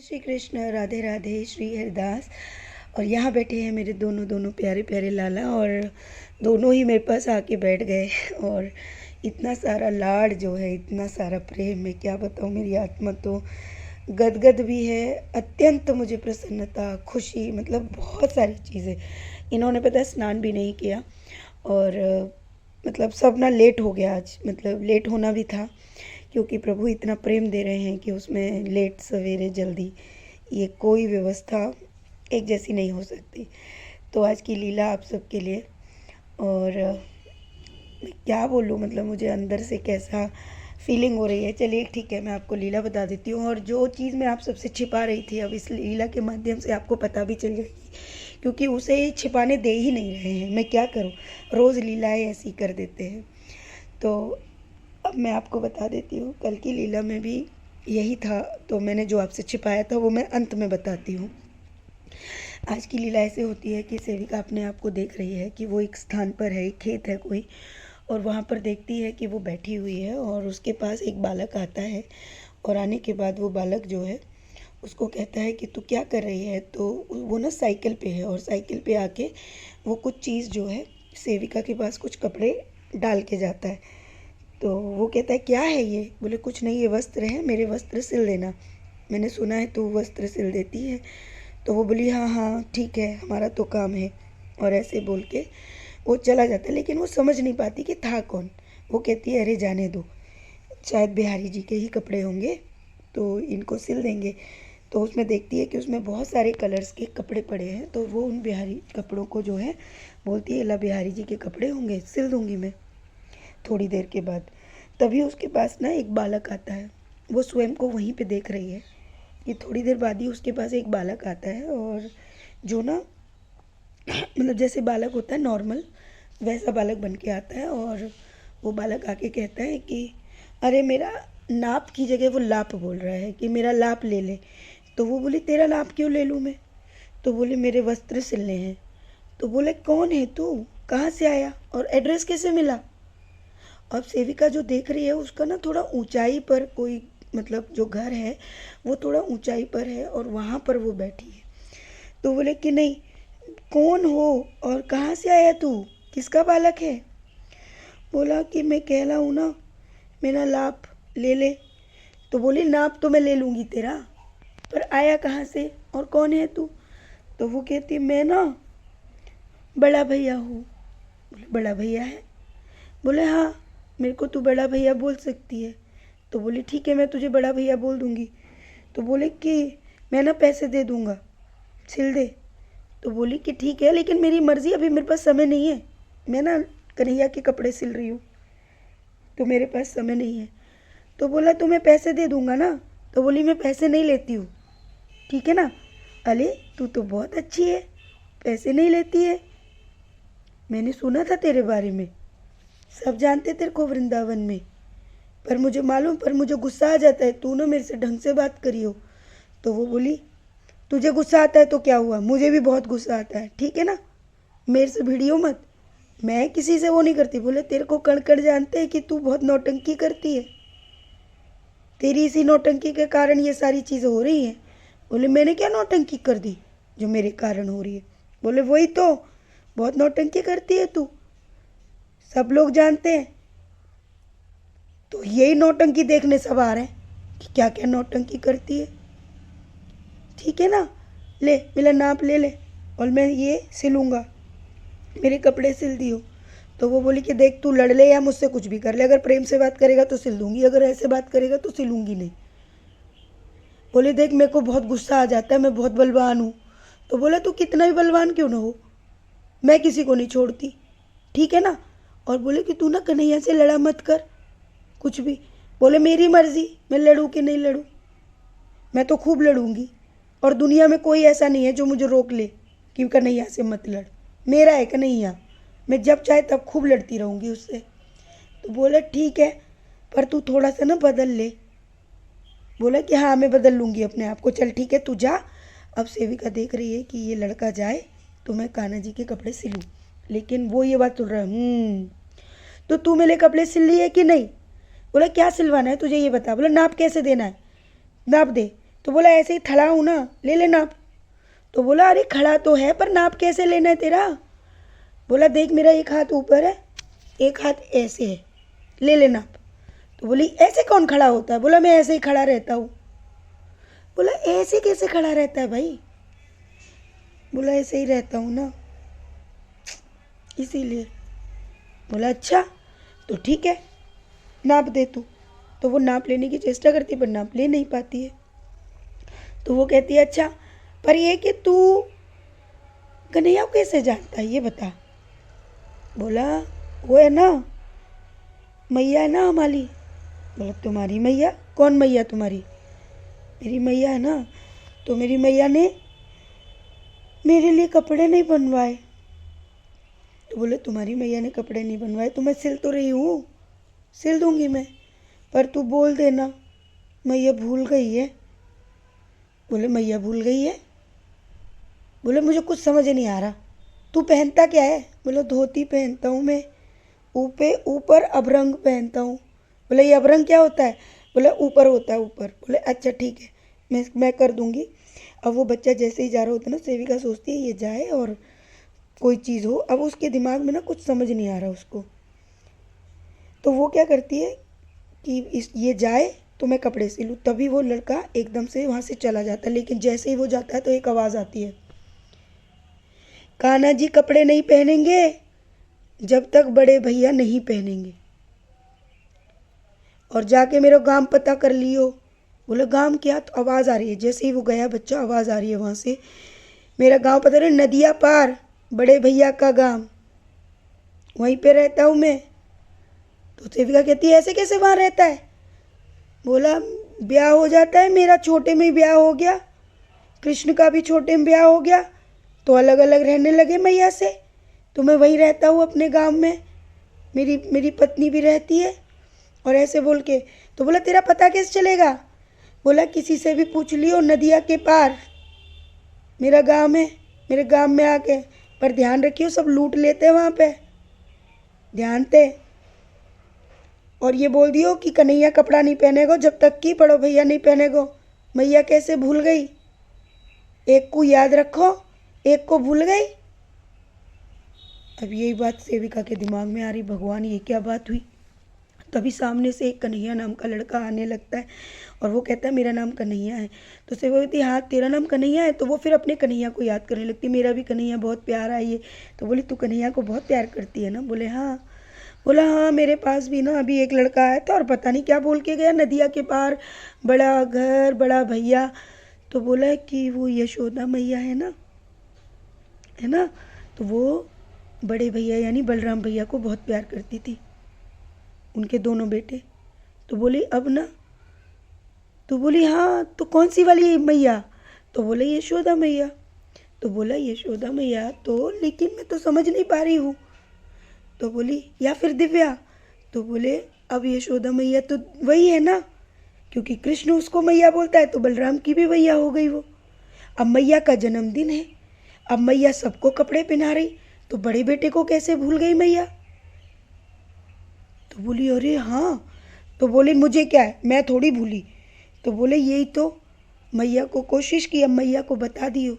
श्री कृष्ण, राधे राधे, श्री हरिदास। और यहाँ बैठे हैं मेरे दोनों दोनों प्यारे प्यारे लाला, और दोनों ही मेरे पास आके बैठ गए। और इतना सारा लाड जो है, इतना सारा प्रेम, मैं क्या बताऊँ। मेरी आत्मा तो गदगद भी है, अत्यंत मुझे प्रसन्नता, खुशी, मतलब बहुत सारी चीज़ें। इन्होंने पता है स्नान भी नहीं किया, और मतलब सब ना लेट हो गया आज, मतलब लेट होना भी था, क्योंकि प्रभु इतना प्रेम दे रहे हैं कि उसमें लेट सवेरे जल्दी ये कोई व्यवस्था एक जैसी नहीं हो सकती। तो आज की लीला आप सबके लिए। और मैं क्या बोलूँ, मतलब मुझे अंदर से कैसा फीलिंग हो रही है। चलिए ठीक है, मैं आपको लीला बता देती हूँ। और जो चीज़ मैं आप सबसे छिपा रही थी, अब इस लीला के माध्यम से आपको पता भी चल जाएगी, क्योंकि उसे छिपाने दे ही नहीं रहे हैं। मैं क्या करूँ, रोज़ लीलाएँ ऐसी कर देते हैं। तो अब मैं आपको बता देती हूँ, कल की लीला में भी यही था। तो मैंने जो आपसे छिपाया था वो मैं अंत में बताती हूँ। आज की लीला ऐसे होती है कि सेविका अपने आप को देख रही है कि वो एक स्थान पर है, एक खेत है कोई, और वहाँ पर देखती है कि वो बैठी हुई है, और उसके पास एक बालक आता है। और आने के बाद वो बालक जो है उसको कहता है कि तू क्या कर रही है। तो वो ना साइकिल पे है, और साइकिल पे आके वो कुछ चीज़ जो है सेविका के पास कुछ कपड़े डाल के जाता है। तो वो कहता है क्या है ये। बोले कुछ नहीं, ये वस्त्र है, मेरे वस्त्र सिल देना, मैंने सुना है तू वस्त्र सिल देती है। तो वो बोली हाँ हाँ ठीक है, हमारा तो काम है। और ऐसे बोल के वो चला जाता है, लेकिन वो समझ नहीं पाती कि था कौन। वो कहती है अरे जाने दो, शायद बिहारी जी के ही कपड़े होंगे, तो इनको सिल देंगे। तो उसमें देखती है कि उसमें बहुत सारे कलर्स के कपड़े पड़े हैं। तो वो उन बिहारी कपड़ों को जो है बोलती है ला बिहारी जी के कपड़े होंगे, सिल दूंगी मैं। थोड़ी देर के बाद तभी उसके पास ना एक बालक आता है। वो स्वयं को वहीं पे देख रही है कि थोड़ी देर बाद ही उसके पास एक बालक आता है, और जो ना मतलब जैसे बालक होता है नॉर्मल, वैसा बालक बन के आता है। और वो बालक आके कहता है कि अरे मेरा नाप की जगह वो लाप बोल रहा है कि मेरा लाप ले ले। तो वो बोली तेरा लाप क्यों ले लूँ मैं। तो बोले मेरे वस्त्र सिलने हैं। तो बोले कौन है तू, कहाँ से आया, और एड्रेस कैसे मिला। अब सेविका जो देख रही है उसका ना थोड़ा ऊंचाई पर कोई, मतलब जो घर है वो थोड़ा ऊंचाई पर है, और वहाँ पर वो बैठी है। तो बोले कि नहीं, कौन हो और कहाँ से आया तू, किसका बालक है। बोला कि मैं कहला हूँ ना, मेरा लाप ले ले। तो बोली नाप तो मैं ले लूँगी तेरा, पर आया कहाँ से और कौन है तू। तो वो कहती मैं ना बड़ा भैया हूँ। बोले बड़ा भैया है। बोले हाँ, मेरे को तू बड़ा भैया बोल सकती है। तो बोली ठीक है, मैं तुझे बड़ा भैया बोल दूँगी। तो बोले कि मैं ना पैसे दे दूँगा, सिल दे। तो बोली कि ठीक है, लेकिन मेरी मर्ज़ी, अभी मेरे पास समय नहीं है, मैं ना कन्हैया के कपड़े सिल रही हूँ, तो मेरे पास समय नहीं है। तो बोला तो मैं पैसे दे दूँगा ना। तो बोली मैं पैसे नहीं लेती हूँ, ठीक है ना। अरे तू तो बहुत अच्छी है, पैसे नहीं लेती है, मैंने सुना था तेरे बारे में, सब जानते तेरे को वृंदावन में, पर मुझे मालूम, पर मुझे गुस्सा आ जाता है, तू ना मेरे से ढंग से बात करी हो। तो वो बोली तुझे गुस्सा आता है तो क्या हुआ, मुझे भी बहुत गुस्सा आता है, ठीक है ना, मेरे से भिड़ियो मत, मैं किसी से वो नहीं करती। बोले तेरे को कण कण जानते हैं कि तू बहुत नौटंकी करती है, तेरी इसी नौटंकी के कारण ये सारी चीज़ें हो रही हैं। बोले मैंने क्या नौटंकी कर दी जो मेरे कारण हो रही है। बोले वही तो, बहुत नौटंकी करती है तू, सब लोग जानते हैं। तो यही नौटंकी देखने सब आ रहे हैं कि क्या क्या नौटंकी करती है, ठीक है ना। ले मेरा नाप ले ले, और मैं ये सिलूँगा, मेरे कपड़े सिल दियो। तो वो बोली कि देख तू लड़ ले या मुझसे कुछ भी कर ले, अगर प्रेम से बात करेगा तो सिल दूँगी, अगर ऐसे बात करेगा तो सिलूँगी नहीं। बोली देख मेरे को बहुत गुस्सा आ जाता है, मैं बहुत बलवान हूँ। तो बोला तू कितना भी बलवान क्यों ना हो, मैं किसी को नहीं छोड़ती, ठीक है ना। और बोले कि तू ना कन्हैया से लड़ा मत कर कुछ भी। बोले मेरी मर्जी, मैं लड़ूँ कि नहीं लड़ूँ, मैं तो खूब लड़ूंगी, और दुनिया में कोई ऐसा नहीं है जो मुझे रोक ले कि कन्हैया से मत लड़, मेरा है कन्हैया, मैं जब चाहे तब खूब लड़ती रहूँगी उससे। तो बोला ठीक है, पर तू थोड़ा सा ना बदल ले। बोला कि हाँ मैं बदल लूँगी अपने आप को, चल ठीक है तू जा। अब सेविका देख रही है कि ये लड़का जाए तो मैं कान्हा जी के कपड़े सिलूँ, लेकिन वो ये बात सुन रहा है। तो तू मेरे कपड़े सिल लिए कि नहीं। बोला क्या सिलवाना है तुझे ये बता। बोला नाप कैसे देना है, नाप दे। तो बोला ऐसे ही खड़ा हूँ ना, ले ले नाप। तो बोला अरे खड़ा तो है पर नाप कैसे लेना है तेरा। बोला देख मेरा एक हाथ ऊपर है, एक हाथ ऐसे है, ले ले नाप। तो बोली ऐसे कौन खड़ा होता है। बोला मैं ऐसे ही खड़ा रहता हूँ। बोला ऐसे कैसे खड़ा रहता है भाई। बोला ऐसे ही रहता हूँ ना, इसीलिए। बोला अच्छा तो ठीक है, नाप दे तू। तो वो नाप लेने की चेष्टा करती है पर नाप ले नहीं पाती है। तो वो कहती है अच्छा पर ये कि तू कन्हैया को कैसे जानता है ये बता। बोला वो है ना मैया है ना हमारी। बोला तुम्हारी मैया, कौन मैया तुम्हारी। मेरी मैया है ना, तो मेरी मैया ने मेरे लिए कपड़े नहीं बनवाए। तो बोले तुम्हारी मैया ने कपड़े नहीं बनवाए तो मैं सिल तो रही हूँ, सिल दूंगी मैं, पर तू बोल देना मैया भूल गई है। बोले मैया भूल गई है। बोले मुझे कुछ समझ नहीं आ रहा, तू पहनता क्या है। बोले धोती पहनता हूँ मैं, ऊपर अभरंग पहनता हूँ। बोले ये अभरंग क्या होता है। बोले ऊपर होता है ऊपर। बोले अच्छा ठीक है, मैं कर दूँगी। अब वो बच्चा जैसे ही जा रहा होता है ना, सेविका सोचती है ये जाए और कोई चीज़ हो। अब उसके दिमाग में ना कुछ समझ नहीं आ रहा उसको। तो वो क्या करती है कि ये जाए तो मैं कपड़े सिलूँ। तभी वो लड़का एकदम से वहाँ से चला जाता है, लेकिन जैसे ही वो जाता है तो एक आवाज़ आती है, कान्हा जी कपड़े नहीं पहनेंगे जब तक बड़े भैया नहीं पहनेंगे, और जाके मेरा गांव पता कर लियो। बोले गांव क्या। तो आवाज़ आ रही है, जैसे ही वो गया बच्चा आवाज़ आ रही है वहाँ से, मेरा गांव पता नहीं, नदिया पार बड़े भैया का गांव, वहीं पे रहता हूँ मैं। तो सेविका कहती है ऐसे कैसे वहाँ रहता है। बोला ब्याह हो जाता है मेरा, छोटे में ही ब्याह हो गया, कृष्ण का भी छोटे में ब्याह हो गया, तो अलग अलग रहने लगे मैया से, तो मैं वहीं रहता हूँ अपने गांव में, मेरी पत्नी भी रहती है। और ऐसे बोल के तो बोला तेरा पता कैसे चलेगा। बोला किसी से भी पूछ लियो, नदिया के पार मेरा गांव है, मेरे गांव में आके, पर ध्यान रखियो सब लूट लेते हैं वहाँ पे, ध्यान से। और ये बोल दियो कि कन्हैया कपड़ा नहीं पहनेगो जब तक कि बड़ो भैया नहीं पहनेगो। मैया कैसे भूल गई, एक को याद रखो, एक को भूल गई। अब यही बात सेविका के दिमाग में आ रही, भगवान ये क्या बात हुई। तभी सामने से एक कन्हैया नाम का लड़का आने लगता है और वो कहता है मेरा नाम कन्हैया है। तो सेविका कहती है हाँ तेरा नाम कन्हैया है। तो वो फिर अपने कन्हैया को याद करने लगती, मेरा भी कन्हैया बहुत प्यारा है ये। तो बोली तू कन्हैया को बहुत प्यार करती है ना। बोले हाँ। बोला हाँ मेरे पास भी ना अभी एक लड़का आया था और पता नहीं क्या बोल के गया, नदिया के पार बड़ा घर बड़ा भैया। तो बोला कि वो यशोदा मैया है ना, तो वो बड़े भैया यानी बलराम भैया को बहुत प्यार करती थी, उनके दोनों बेटे। तो बोली अब ना। तो बोली हाँ तो कौन सी वाली मैया। तो बोले यशोदा मैया। तो बोला यशोदा मैया तो, लेकिन मैं तो समझ नहीं पा रही हूँ। तो बोली या फिर दिव्या। तो बोले अब यशोदा मैया तो वही है ना, क्योंकि कृष्ण उसको मैया बोलता है तो बलराम की भी मैया हो गई वो। अब मैया का जन्मदिन है, अब मैया सबको कपड़े पहना रही, तो बड़े बेटे को कैसे भूल गई मैया। तो बोली अरे हाँ। तो बोले मुझे क्या है, मैं थोड़ी भूली। तो बोले यही तो मैया को कोशिश की, अब मैया को बता दियो।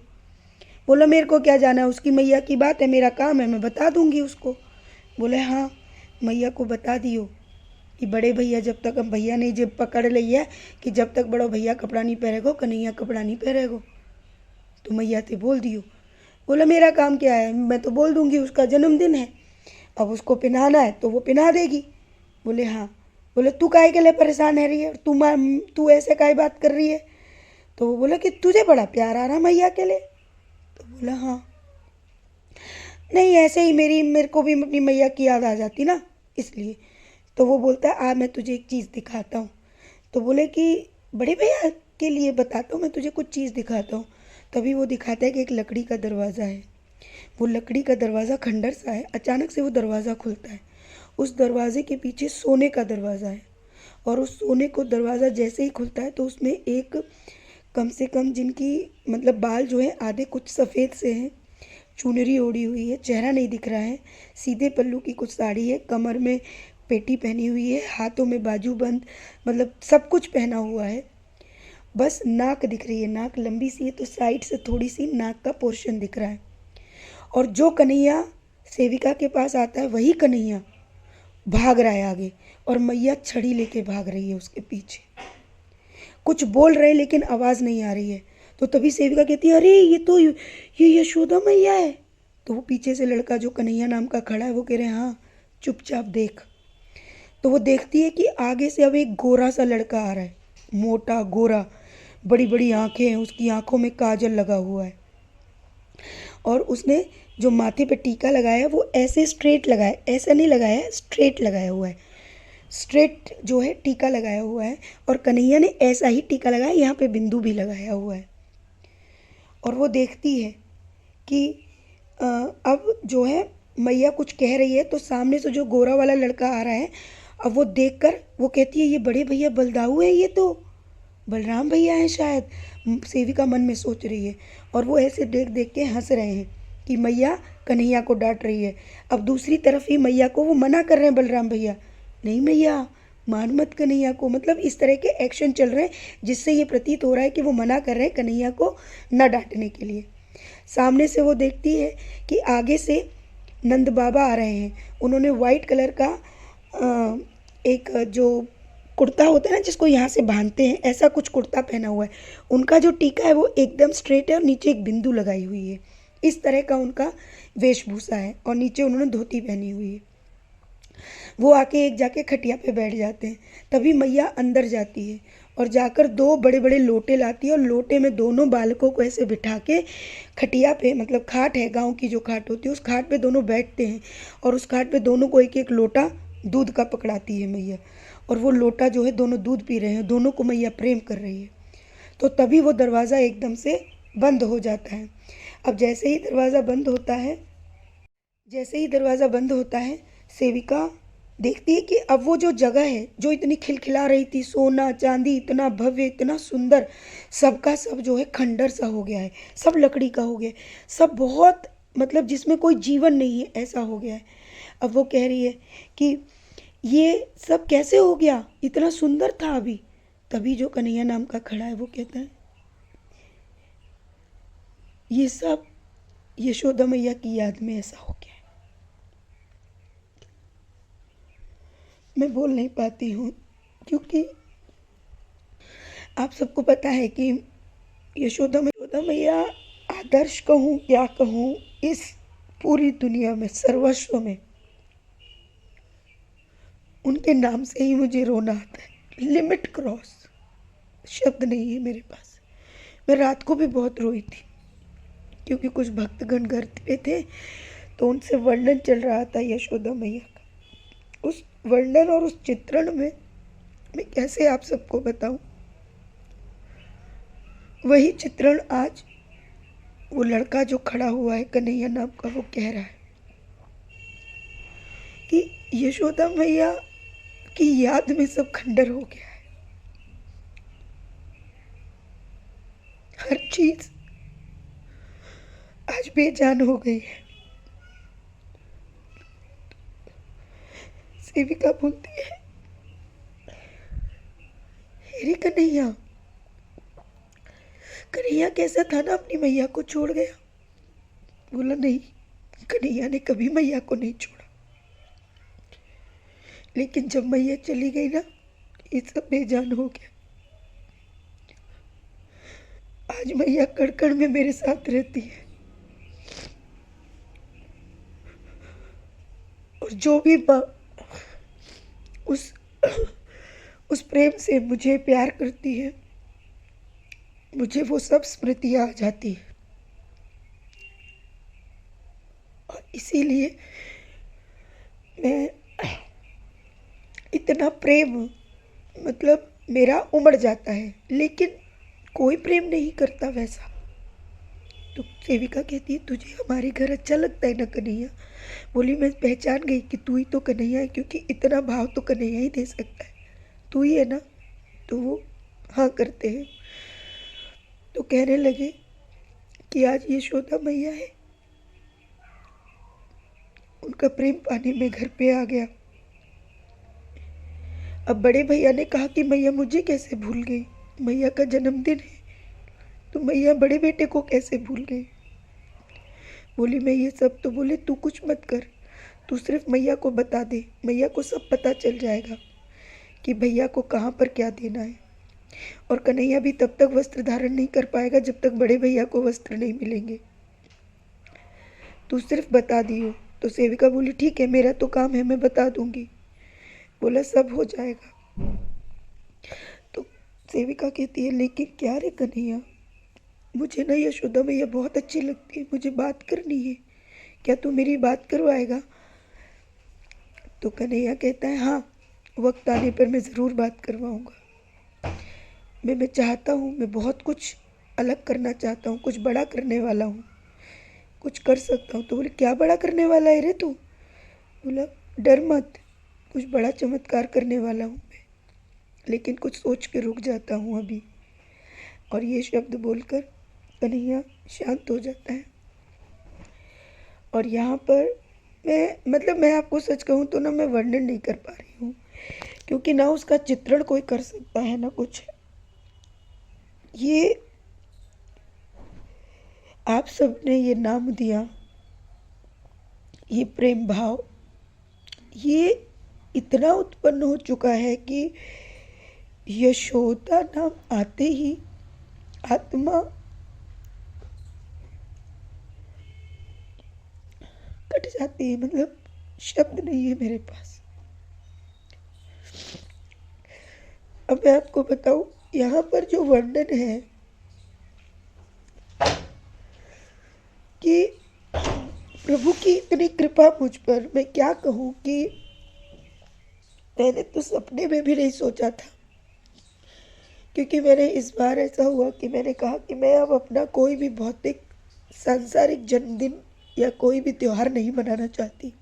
बोला मेरे को क्या जाना है, उसकी मैया की बात है, मेरा काम है, मैं बता दूंगी उसको। बोले हाँ मैया को बता दियो कि बड़े भैया जब तक, हम भैया ने जब पकड़ ली है कि जब तक बड़ो भैया कपड़ा नहीं पहनेगो कन्हैया कपड़ा नहीं पहनेगो, तो मैया से बोल दियो। बोला मेरा काम क्या है, मैं तो बोल दूंगी, उसका जन्मदिन है, अब उसको पहनाना है तो वो पहना देगी। बोले हाँ। बोले तू काहे के लिए परेशान है रही है, तू ऐसे काहे बात कर रही है। तो वो बोला कि तुझे बड़ा प्यार आ रहा मैया के लिए। तो बोला हाँ नहीं ऐसे ही मेरे को भी अपनी मैया की याद आ जाती ना, इसलिए। तो वो बोलता है मैं तुझे एक चीज़ दिखाता हूँ। तो बोले कि बड़े भैया के लिए बताता हूँ, मैं तुझे कुछ चीज़ दिखाता हूँ। तभी वो दिखाता है कि एक लकड़ी का दरवाज़ा है, वो लकड़ी का दरवाज़ा खंडर सा है। अचानक से वो दरवाज़ा खुलता है, उस दरवाजे के पीछे सोने का दरवाज़ा है, और उस सोने को दरवाज़ा जैसे ही खुलता है तो उसमें एक कम से कम जिनकी मतलब बाल जो है आधे कुछ सफ़ेद से हैं, चुनरी ओढ़ी हुई है, चेहरा नहीं दिख रहा है, सीधे पल्लू की कुछ साड़ी है, कमर में पेटी पहनी हुई है, हाथों में बाजूबंद, मतलब सब कुछ पहना हुआ है। बस नाक दिख रही है, नाक लंबी सी है तो साइड से थोड़ी सी नाक का पोर्शन दिख रहा है। और जो कन्हैया सेविका के पास आता है वही कन्हैया भाग रहा है आगे, और मैया छड़ी लेके भाग रही है उसके पीछे। कुछ बोल रहे लेकिन आवाज़ नहीं आ रही है। तो तभी सेविका कहती है, अरे ये यशोदा मैया है। तो वो पीछे से लड़का जो कन्हैया नाम का खड़ा है वो कह रहे हैं, हाँ चुपचाप देख। तो वो देखती है कि आगे से अब एक गोरा सा लड़का आ रहा है, मोटा गोरा, बड़ी बड़ी आंखें हैं, उसकी आंखों में काजल लगा हुआ है, और उसने जो माथे पे टीका लगाया है वो ऐसे स्ट्रेट लगाया, ऐसा नहीं लगाया है, स्ट्रेट लगाया हुआ है, स्ट्रेट जो है टीका लगाया हुआ है। और कन्हैया ने ऐसा ही टीका लगाया, यहाँ पे बिंदु भी लगाया हुआ है। और वो देखती है कि अब जो है मैया कुछ कह रही है, तो सामने से जो गोरा वाला लड़का आ रहा है, अब वो देखकर वो कहती है, ये बड़े भैया बलदाऊ है, ये तो बलराम भैया हैं शायद, सेविका मन में सोच रही है। और वो ऐसे देख देख के हंस रहे हैं कि मैया कन्हैया को डांट रही है। अब दूसरी तरफ ही मैया को वो मना कर रहे हैं बलराम भैया, नहीं मैया मार मत कन्हैया को, मतलब इस तरह के एक्शन चल रहे हैं जिससे ये प्रतीत हो रहा है कि वो मना कर रहे हैं कन्हैया को न डांटने के लिए। सामने से वो देखती है कि आगे से नंद बाबा आ रहे हैं। उन्होंने वाइट कलर का एक जो कुर्ता होता है ना जिसको यहाँ से बांधते हैं, ऐसा कुछ कुर्ता पहना हुआ है। उनका जो टीका है वो एकदम स्ट्रेट है और नीचे एक बिंदु लगाई हुई है। इस तरह का उनका वेशभूषा है, और नीचे उन्होंने धोती पहनी हुई है। वो आके एक जाके खटिया पे बैठ जाते हैं। तभी मैया अंदर जाती है और जाकर 2 बड़े बड़े लोटे लाती है, और लोटे में दोनों बालकों को ऐसे बिठा के खटिया पे, मतलब खाट है, गांव की जो खाट होती है, उस खाट पे दोनों बैठते हैं। और उस खाट पे दोनों को एक एक लोटा दूध का पकड़ाती है मैया, और वो लोटा जो है दोनों दूध पी रहे हैं, दोनों को मैया प्रेम कर रही है। तो तभी वो दरवाज़ा एकदम से बंद हो जाता है। अब जैसे ही दरवाज़ा बंद होता है, सेविका देखती है कि अब वो जो जगह है जो इतनी खिलखिला रही थी, सोना चांदी इतना भव्य इतना सुंदर, सबका सब जो है खंडर सा हो गया है, सब लकड़ी का हो गया है, सब बहुत मतलब जिसमें कोई जीवन नहीं है ऐसा हो गया है। अब वो कह रही है कि ये सब कैसे हो गया, इतना सुंदर था अभी। तभी जो कन्हैया नाम का खड़ा है वो कहता है, ये सब यशोदा मैया की याद में ऐसा हो गया है। मैं बोल नहीं पाती हूँ क्योंकि आप सबको पता है कि यशोदा मैया आदर्श कहूँ क्या कहूँ, इस पूरी दुनिया में सर्वस्व में उनके नाम से ही मुझे रोना आता है। लिमिट क्रॉस, शब्द नहीं है मेरे पास। मैं रात को भी बहुत रोई थी क्योंकि कुछ भक्तगण घर पे थे, तो उनसे वर्णन चल रहा था यशोदा मैया का। उस वर्णन और उस चित्रण में मैं कैसे आप सबको बताऊं, वही चित्रण आज वो लड़का जो खड़ा हुआ है कन्हैया नाम का, वो कह रहा है कि यशोदा मैया की याद में सब खंडर हो गया है। हर चीज आज बेजान हो गई है। सेविका बोलती है, हेरे कन्हैया, कन्हैया कैसा था ना अपनी मैया को छोड़ गया। बोला नहीं, कन्हैया ने कभी मैया को नहीं छोड़ा, लेकिन जब मैया चली गई ना ये सब बेजान हो गया। आज मैया कड़ में मेरे साथ रहती है, और जो भी माँ उस प्रेम से मुझे प्यार करती है, मुझे वो सब स्मृतियाँ आ जाती है। और इसीलिए मैं इतना प्रेम, मतलब मेरा उमड़ जाता है, लेकिन कोई प्रेम नहीं करता वैसा। तो सेविका कहती है, तुझे हमारे घर अच्छा लगता है ना कन्हैया। बोली, मैं पहचान गई कि तू ही तो कन्हैया है, क्योंकि इतना भाव तो कन्हैया ही दे सकता है, तू ही है ना। तो वो हाँ करते हैं। तो कहने लगे कि आज यशोदा मैया है, उनका प्रेम पाने में घर पे आ गया। अब बड़े भैया ने कहा कि मैया मुझे कैसे भूल गई। मैया का जन्मदिन है, तो मैया बड़े बेटे को कैसे भूल गई। बोली मैं ये सब, तो बोले तू कुछ मत कर, तू सिर्फ मैया को बता दे, मैया को सब पता चल जाएगा कि भैया को कहाँ पर क्या देना है। और कन्हैया भी तब तक वस्त्र धारण नहीं कर पाएगा जब तक बड़े भैया को वस्त्र नहीं मिलेंगे, तू सिर्फ बता दियो। तो सेविका बोली ठीक है, मेरा तो काम है, मैं बता दूंगी। बोला सब हो जाएगा। तो सेविका कहती है लेकिन क्या रे कन्हैया, मुझे ना यशोदा मैया बहुत अच्छी लगती है, मुझे बात करनी है, क्या तू मेरी बात करवाएगा। तो कन्हैया कहता है हाँ, वक्त आने पर मैं ज़रूर बात करवाऊँगा। मैं चाहता हूँ, मैं बहुत कुछ अलग करना चाहता हूँ, कुछ बड़ा करने वाला हूँ, कुछ कर सकता हूँ। तो बोले क्या बड़ा करने वाला है रे तू। बोला डर मत, कुछ बड़ा चमत्कार करने वाला हूँ मैं, लेकिन कुछ सोच के रुक जाता हूँ अभी। और ये शब्द बोलकर कन्हैया शांत हो जाता है। और यहाँ पर मैं आपको सच कहूँ तो ना मैं वर्णन नहीं कर पा रही हूँ, क्योंकि ना उसका चित्रण कोई कर सकता है ना कुछ। ये आप सब ने ये नाम दिया, ये प्रेम भाव, ये इतना उत्पन्न हो चुका है कि यशोदा नाम आते ही आत्मा कट जाती है। मतलब शब्द नहीं है मेरे पास। अब मैं आपको बताऊं, यहाँ पर जो वर्णन है कि प्रभु की इतनी कृपा मुझ पर, मैं क्या कहूँ कि मैंने तो सपने में भी नहीं सोचा था। क्योंकि मैंने इस बार ऐसा हुआ कि मैंने कहा कि मैं अब अपना कोई भी भौतिक सांसारिक जन्मदिन या कोई भी त्यौहार नहीं मनाना चाहती।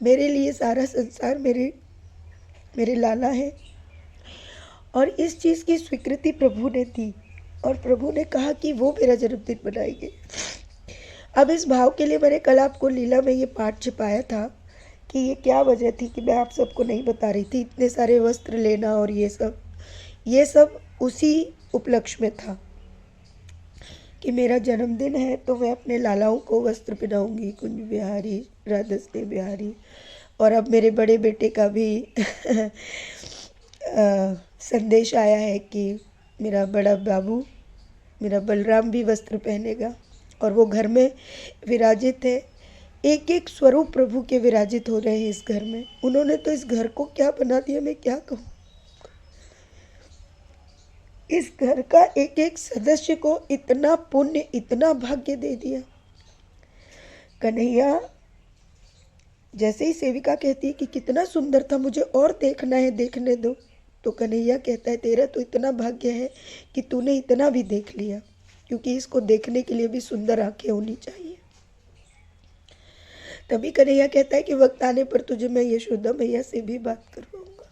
मेरे लिए सारा संसार मेरे लाला है। और इस चीज़ की स्वीकृति प्रभु ने दी और प्रभु ने कहा कि वो मेरा जन्मदिन मनाएंगे। अब इस भाव के लिए मैंने कल आपको लीला में ये पाठ छिपाया था कि ये क्या वजह थी कि मैं आप सबको नहीं बता रही थी। इतने सारे वस्त्र लेना और ये सब उसी उपलक्ष्य में था कि मेरा जन्मदिन है तो मैं अपने लालाओं को वस्त्र पहनाऊंगी, कुंज बिहारी, राधस्ते बिहारी। और अब मेरे बड़े बेटे का भी संदेश आया है कि मेरा बड़ा बाबू, मेरा बलराम भी वस्त्र पहनेगा और वो घर में विराजित है। एक एक स्वरूप प्रभु के विराजित हो रहे हैं इस घर में। उन्होंने तो इस घर को क्या बना दिया, मैं क्या कहूँ। इस घर का एक एक सदस्य को इतना पुण्य, इतना भाग्य दे दिया। कन्हैया जैसे ही सेविका कहती है कि कितना सुंदर था, मुझे और देखना है, देखने दो, तो कन्हैया कहता है तेरा तो इतना भाग्य है कि तूने इतना भी देख लिया, क्योंकि इसको देखने के लिए भी सुंदर आंखें होनी चाहिए। तभी कन्हैया कहता है कि वक्त आने पर तुझे मैं यशोदा मैया से भी बात करवाऊंगा।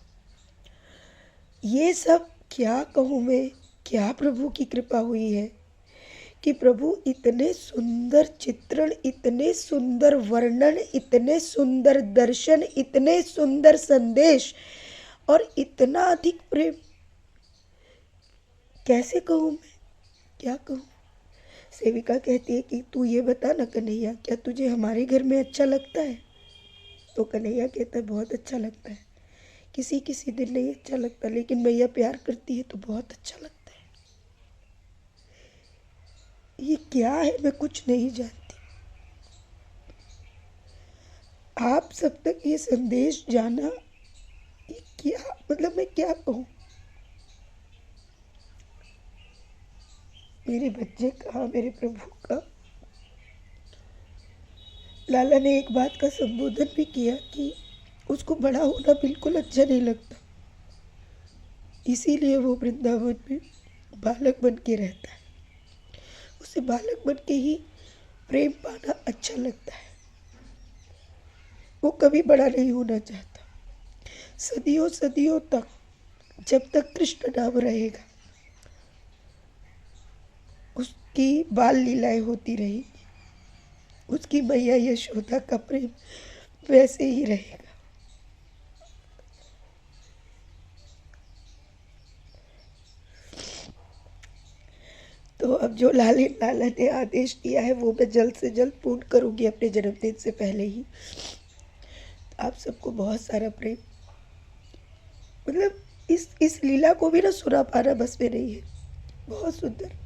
ये सब क्या कहूँ मैं, क्या प्रभु की कृपा हुई है कि प्रभु इतने सुंदर चित्रण, इतने सुंदर वर्णन, इतने सुंदर दर्शन, इतने सुंदर संदेश और इतना अधिक प्रेम, कैसे कहूँ मैं, क्या कहूँ। सेविका कहती है कि तू ये बता ना कन्हैया, क्या तुझे हमारे घर में अच्छा लगता है। तो कन्हैया कहता है बहुत अच्छा लगता है, किसी किसी दिन नहीं अच्छा लगता, लेकिन मैया प्यार करती है तो बहुत अच्छा लगता है। ये क्या है, मैं कुछ नहीं जानती। आप सब तक ये संदेश जाना, ये क्या, मतलब मैं क्या कहूँ। मेरे बच्चे का, मेरे प्रभु का, लाला ने एक बात का संबोधन भी किया कि उसको बड़ा होना बिल्कुल अच्छा नहीं लगता, इसीलिए वो वृंदावन में बालक बन के रहता है। उसे बालक बन के ही प्रेम पाना अच्छा लगता है, वो कभी बड़ा नहीं होना चाहता। सदियों सदियों तक, जब तक कृष्ण नाम रहेगा, उसकी बाल लीलाएं होती रहेगी, उसकी मैया यशोदा का प्रेम वैसे ही रहेगा। अब जो लाला ने आदेश दिया है वो मैं जल्द से जल्द पूर्ण करूँगी अपने जन्मदिन से पहले ही। आप सबको बहुत सारा प्रेम। मतलब इस लीला को भी ना सुना पाना बस में नहीं है। बहुत सुंदर।